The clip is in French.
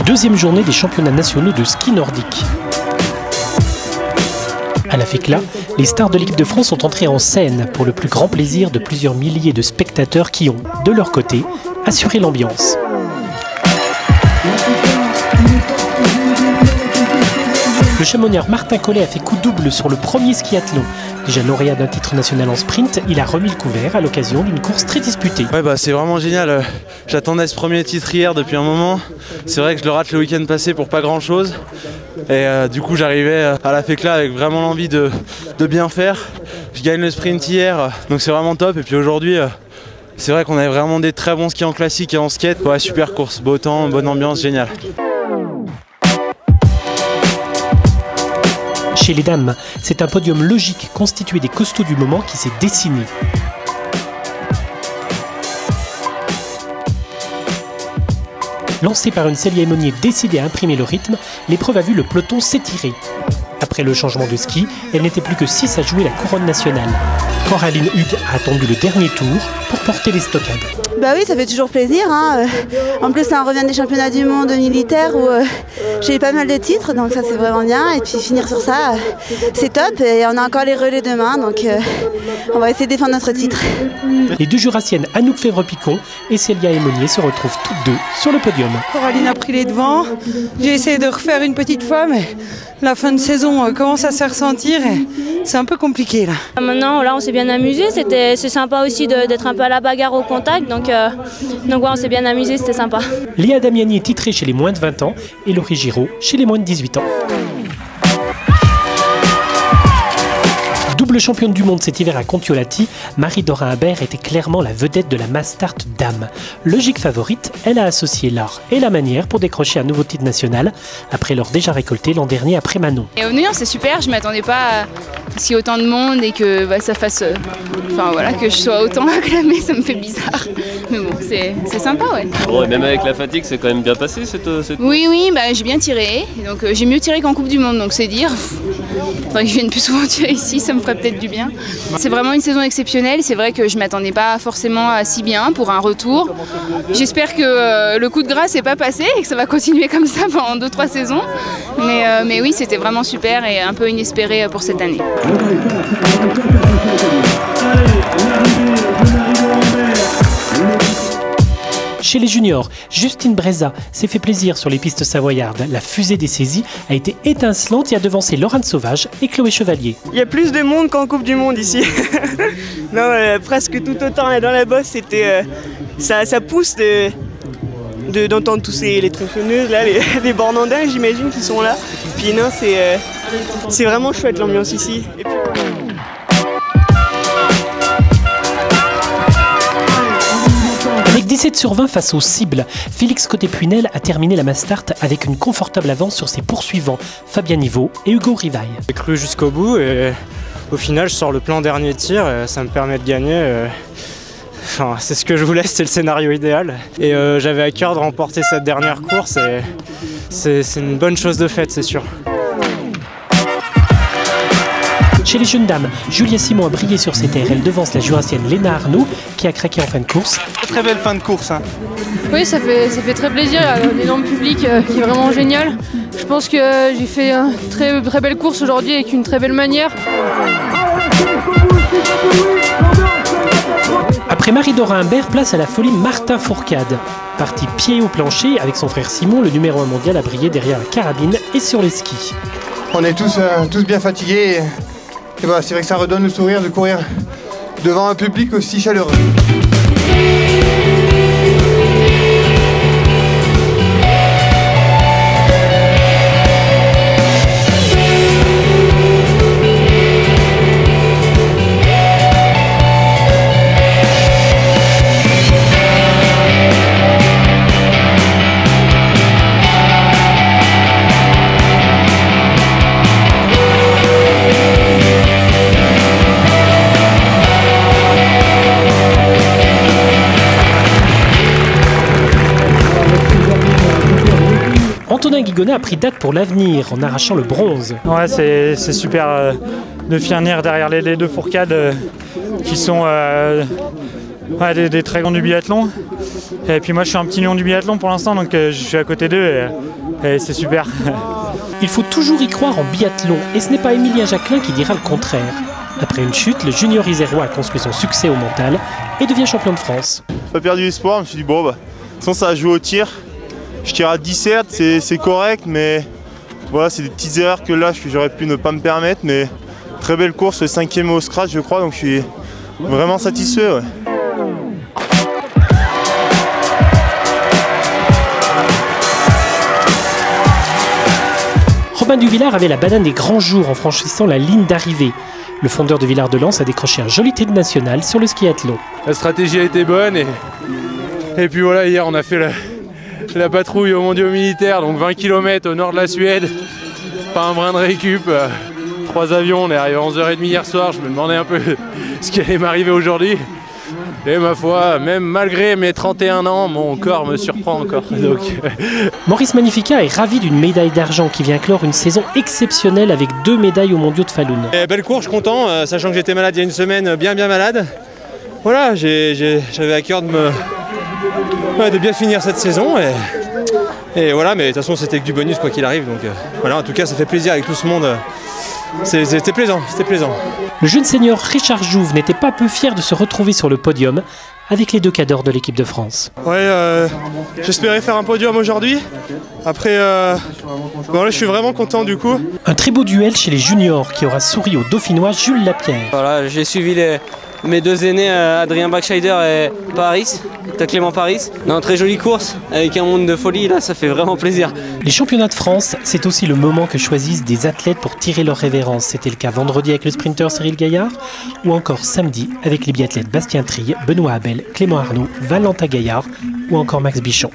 Deuxième journée des championnats nationaux de ski nordique. À la FECLA, les stars de l'équipe de France sont entrées en scène pour le plus grand plaisir de plusieurs milliers de spectateurs qui ont, de leur côté, assuré l'ambiance. Le chamoniard Martin Collet a fait coup double sur le premier skiathlon. Déjà lauréat d'un titre national en sprint, il a remis le couvert à l'occasion d'une course très disputée. Ouais, c'est vraiment génial. J'attendais ce premier titre hier depuis un moment. C'est vrai que je le rate le week-end passé pour pas grand chose. Et du coup j'arrivais à la FECLA avec vraiment l'envie de bien faire. Je gagne le sprint hier, donc c'est vraiment top. Et puis aujourd'hui, c'est vrai qu'on avait vraiment des très bons skis en classique et en skate. Ouais, super course, beau temps, bonne ambiance, génial. Chez les dames, c'est un podium logique constitué des costauds du moment qui s'est dessiné. Lancée par une Célia Aymonier décidée à imprimer le rythme, l'épreuve a vu le peloton s'étirer. Après le changement de ski, elle n'était plus que 6 à jouer la couronne nationale. Coraline Hugues a attendu le dernier tour pour porter les stockades. Bah oui, ça fait toujours plaisir. En plus, là, on revient des championnats du monde militaires où j'ai eu pas mal de titres, donc ça c'est vraiment bien. Et puis finir sur ça, c'est top. Et on a encore les relais demain, donc on va essayer de défendre notre titre. Les deux jurassiennes Anouk Fèvre-Picon et Célia Aymonier se retrouvent toutes deux sur le podium. Coraline a pris les devants. J'ai essayé de refaire une petite fois, mais la fin de saison commence à se faire ressentir et c'est un peu compliqué là. Maintenant, là, on s'est bien amusé. C'est sympa aussi d'être un peu à la bagarre au contact. Donc ouais, on s'est bien amusé, c'était sympa. Léa Damiani est titrée chez les moins de 20 ans et Laurie Giraud chez les moins de 18 ans. Double championne du monde cet hiver à Kontiolahti, Marie-Dora Humbert était clairement la vedette de la Mass Start Dame. Logique favorite, elle a associé l'art et la manière pour décrocher un nouveau titre national après l'or déjà récolté l'an dernier après Manon. Et non, c'est super, je ne m'attendais pas à s'il y ait autant de monde et que ça fasse. Enfin voilà, que je sois autant acclamée, ça me fait bizarre. Mais bon, c'est sympa, ouais. Bon, et même avec la fatigue, c'est quand même bien passé cette... Oui, j'ai bien tiré. Donc j'ai mieux tiré qu'en Coupe du Monde, donc c'est dire. Faudrait que je vienne plus souvent tirer ici, ça me ferait peut-être du bien. C'est vraiment une saison exceptionnelle. C'est vrai que je ne m'attendais pas forcément à si bien pour un retour. J'espère que le coup de grâce n'est pas passé et que ça va continuer comme ça pendant 2-3 saisons. Mais oui, c'était vraiment super et un peu inespéré pour cette année. Chez les juniors, Justine Breza s'est fait plaisir sur les pistes savoyardes. La fusée des saisies a été étincelante et a devancé Laurent Sauvage et Chloé Chevalier. Il y a plus de monde qu'en Coupe du Monde ici. Non, presque tout autant là dans la bosse, c'était ça pousse d'entendre tous les tronçonneuses, là, les bornandins j'imagine qui sont là. Puis non, c'est vraiment chouette l'ambiance ici. Et puis... Avec 17 sur 20 face aux cibles, Félix Côté-Puinel a terminé la Mass Start avec une confortable avance sur ses poursuivants, Fabien Niveau et Hugo Rivaille. J'ai cru jusqu'au bout et au final je sors le plan dernier tir, ça me permet de gagner. Enfin, c'est ce que je voulais, c'était le scénario idéal. Et j'avais à cœur de remporter cette dernière course et c'est une bonne chose de faite, c'est sûr. Chez les jeunes dames, Julia Simon a brillé sur ses terres. Elle devance la jurassienne Léna Arnaud qui a craqué en fin de course. Très belle fin de course. Hein. Oui, ça fait très plaisir. Il y a un énorme public qui est vraiment génial. Je pense que j'ai fait une très belle course aujourd'hui avec une très belle manière. Après Marie-Dora Humbert, place à la folie Martin Fourcade. Parti pied au plancher avec son frère Simon, le numéro 1 mondial a brillé derrière la carabine et sur les skis. On est tous bien fatigués. Et voilà, c'est vrai que ça redonne le sourire de courir devant un public aussi chaleureux. Antonin Guigonnet a pris date pour l'avenir en arrachant le bronze. Ouais, c'est super de finir derrière les deux Fourcades qui sont Ouais, des très grands du biathlon. Et puis moi je suis un petit lion du biathlon pour l'instant, donc je suis à côté d'eux et c'est super. Il faut toujours y croire en biathlon et ce n'est pas Émilien Jacquelin qui dira le contraire. Après une chute, le junior isérois a construit son succès au mental et devient champion de France. Pas perdu espoir, je me suis dit bon bah, de toute façon ça a joué au tir. Je tire à 17, c'est correct, mais voilà, c'est des petites erreurs que là j'aurais pu ne pas me permettre, mais très belle course, le 5e au scratch je crois, donc je suis vraiment satisfait. Ouais. Robin Duvillard avait la banane des grands jours en franchissant la ligne d'arrivée. Le fondeur de Villard-de-Lans a décroché un joli titre national sur le skiathlon. La stratégie a été bonne et puis voilà, hier on a fait la patrouille aux mondiaux militaires, donc 20 km au nord de la Suède, pas un brin de récup, 3 avions, on est arrivé à 11h30 hier soir, je me demandais un peu ce qui allait m'arriver aujourd'hui. Et ma foi, même malgré mes 31 ans, mon corps me surprend encore. Donc... Maurice Magnifica est ravi d'une médaille d'argent qui vient clore une saison exceptionnelle avec 2 médailles aux mondiaux de Falun. Belle course, je suis content, sachant que j'étais malade il y a une semaine, bien malade. Voilà, j'avais à cœur de bien finir cette saison. Et voilà, mais de toute façon c'était que du bonus quoi qu'il arrive. Donc voilà, en tout cas ça fait plaisir avec tout ce monde. C'était plaisant, c'était plaisant. Le jeune senior Richard Jouve n'était pas peu fier de se retrouver sur le podium avec les 2 cadors de l'équipe de France. Ouais, j'espérais faire un podium aujourd'hui. Après, bon, là, je suis vraiment content du coup. Un très beau duel chez les juniors qui aura souri au Dauphinois Jules Lapierre. Voilà, j'ai suivi mes 2 aînés, Adrien Bachscheider et Clément Paris. Non, très jolie course, avec un monde de folie, là ça fait vraiment plaisir. Les championnats de France, c'est aussi le moment que choisissent des athlètes pour tirer leur révérence. C'était le cas vendredi avec le sprinter Cyril Gaillard, ou encore samedi avec les biathlètes Bastien Trille, Benoît Abel, Clément Arnoux, Valentin Gaillard ou encore Max Bichon.